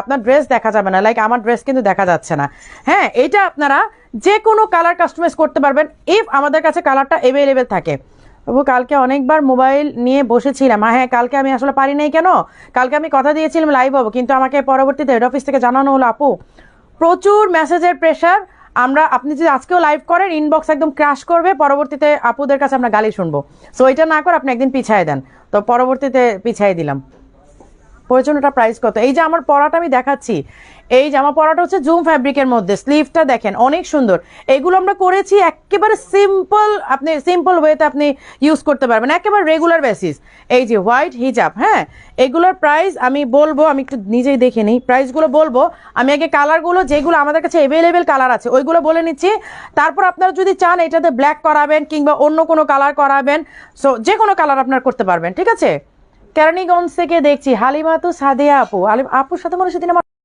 আপনার ড্রেস দেখা যাবে না, লাইক আমার ড্রেস কিন্তু দেখা যাচ্ছে না। হ্যাঁ, এটা আপনারা যে কোনো কালার কাস্টমাইজ করতে পারবেন ইফ আমাদের কাছে কালারটা অ্যাভেলেবেল থাকে। তবু কালকে অনেকবার মোবাইল নিয়ে বসেছিলাম। হ্যাঁ, কালকে আমি আসলে পারি নাই। কেন? কালকে আমি কথা দিয়েছিলাম লাইভ হবো, কিন্তু আমাকে পরবর্তীতে হেড অফিস থেকে জানানো হলো আপু প্রচুর মেসেজের প্রেশার, আপনি যদি আজকেও লাইভ করেন ইনবক্স একদম ক্রাশ করবে, পরবর্তীতে আপুদের কাছে আমরা গালি শুনবো। সো এটা না করে আপনি একদিন পিছায় দেন। তো পরবর্তীতে পিছাই দিলাম। প্রয়োজনটা প্রাইস কত? এই যে আমার পরাটা আমি দেখাচ্ছি, এই জামা পরাটা হচ্ছে জুম ফ্যাব্রিকের মধ্যে, স্লিভটা দেখেন অনেক সুন্দর। এগুলো আমরা করেছি একেবারে সিম্পল, আপনি সিম্পল ওয়েতে আপনি ইউজ করতে পারবেন, একেবারে রেগুলার বেসিস। এই যে হোয়াইট হিজাব, হ্যাঁ, এগুলোর প্রাইস আমি বলবো, আমি একটু নিজেই দেখে নিই প্রাইসগুলো বলবো। আমি আগে কালারগুলো যেগুলো আমাদের কাছে অ্যাভেলেবেল কালার আছে ওইগুলো বলে নিচ্ছি, তারপর আপনারা যদি চান এটাতে ব্ল্যাক করাবেন কিংবা অন্য কোনো কালার করাবেন, সো যে কোনো কালার আপনারা করতে পারবেন, ঠিক আছে। কেরানীগঞ্জ থেকে দেখছি হালিমাতু সাদিয়া আপু, আপুর সাথে মনে সেদিন আমার